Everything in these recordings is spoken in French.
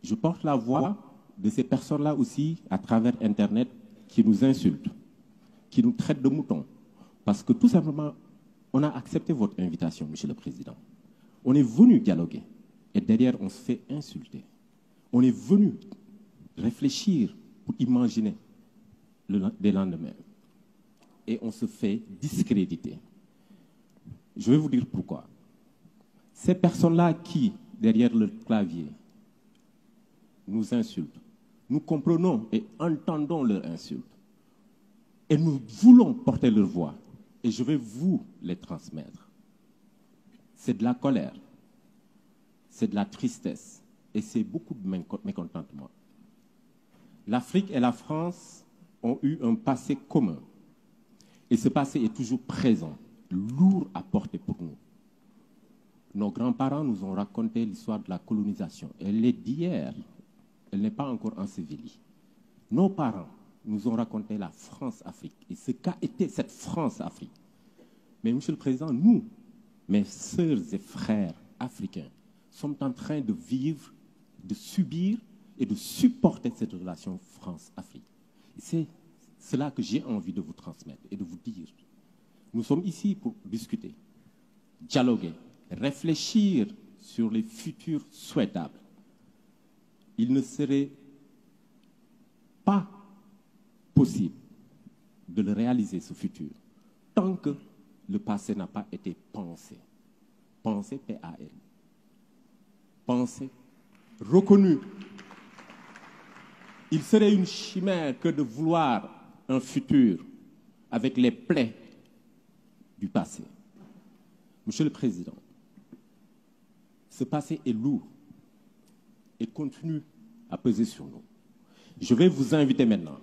Je porte la voix de ces personnes-là aussi à travers Internet qui nous insultent, qui nous traitent de moutons. Parce que tout simplement, on a accepté votre invitation, Monsieur le Président. On est venu dialoguer et derrière, on se fait insulter. On est venu réfléchir pour imaginer des lendemains. Et on se fait discréditer. Je vais vous dire pourquoi. Ces personnes-là qui, derrière le clavier, nous insultent, nous comprenons et entendons leurs insultes. Et nous voulons porter leur voix. Et je vais vous les transmettre. C'est de la colère, c'est de la tristesse et c'est beaucoup de mécontentement. L'Afrique et la France ont eu un passé commun. Et ce passé est toujours présent, lourd à porter pour nous. Nos grands-parents nous ont raconté l'histoire de la colonisation. Elle est d'hier, elle n'est pas encore ensevelie. Nos parents nous ont raconté la France-Afrique et ce qu'a été cette France-Afrique. Mais Monsieur le Président, nous, mes sœurs et frères africains, sommes en train de vivre, de subir et de supporter cette relation France-Afrique. C'est cela que j'ai envie de vous transmettre et de vous dire. Nous sommes ici pour discuter, dialoguer, réfléchir sur les futurs souhaitables. Il ne serait pas possible de le réaliser, ce futur, tant que le passé n'a pas été pensé. Pensé, P-A-L. Pensé, reconnu. Il serait une chimère que de vouloir un futur avec les plaies du passé. Monsieur le Président, ce passé est lourd et continue à peser sur nous. Je vais vous inviter maintenant.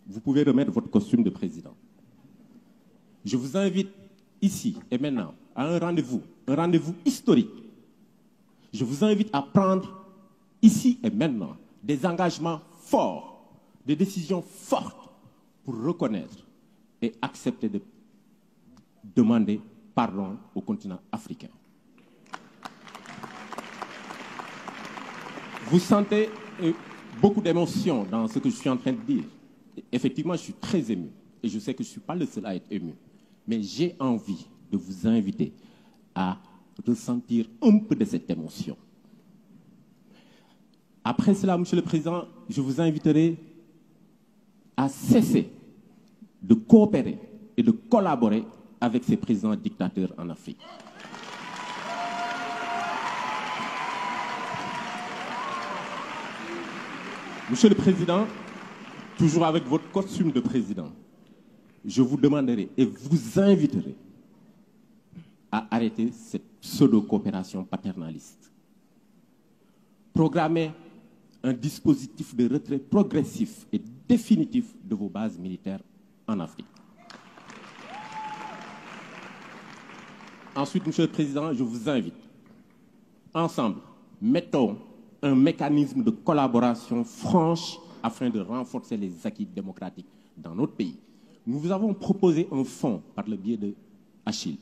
Vous pouvez remettre votre costume de président. Je vous invite ici et maintenant à un rendez-vous historique. Je vous invite à prendre ici et maintenant des engagements forts, des décisions fortes pour reconnaître et accepter de demander pardon au continent africain. Vous sentez beaucoup d'émotions dans ce que je suis en train de dire. Effectivement, je suis très ému et je sais que je ne suis pas le seul à être ému. Mais j'ai envie de vous inviter à ressentir un peu de cette émotion. Après cela, Monsieur le Président, je vous inviterai à cesser de coopérer et de collaborer avec ces présidents dictateurs en Afrique. Monsieur le Président, toujours avec votre costume de président, je vous demanderai et vous inviterai à arrêter cette pseudo-coopération paternaliste. Programmez un dispositif de retrait progressif et définitif de vos bases militaires en Afrique. Ensuite, Monsieur le Président, je vous invite, ensemble, mettons un mécanisme de collaboration franche afin de renforcer les acquis démocratiques dans notre pays. Nous vous avons proposé un fonds par le biais de Achille.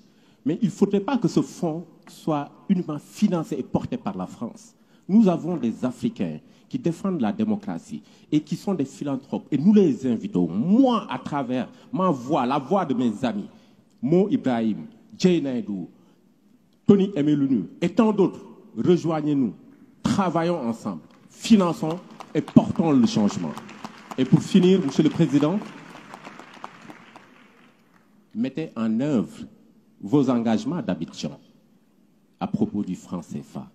Mais il ne faudrait pas que ce fonds soit uniquement financé et porté par la France. Nous avons des Africains qui défendent la démocratie et qui sont des philanthropes. Et nous les invitons, moi, à travers ma voix, la voix de mes amis, Mo Ibrahim, Jay Naidou, Tony Emelunu et tant d'autres, rejoignez-nous, travaillons ensemble, finançons et portons le changement. Et pour finir, Monsieur le Président, mettez en œuvre vos engagements d'Abidjan à propos du franc CFA.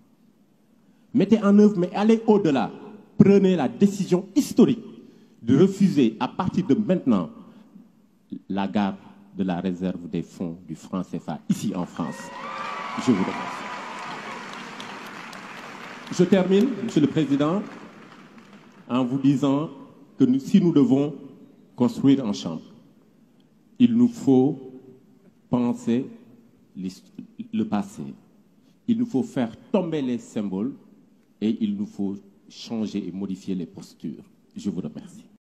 Mettez en œuvre, mais allez au-delà. Prenez la décision historique de refuser à partir de maintenant la garde de la réserve des fonds du franc CFA ici en France. Je vous remercie. Je termine, Monsieur le Président, en vous disant que si nous devons construire ensemble, il nous faut penser le passé. Il nous faut faire tomber les symboles et il nous faut changer et modifier les postures. Je vous remercie.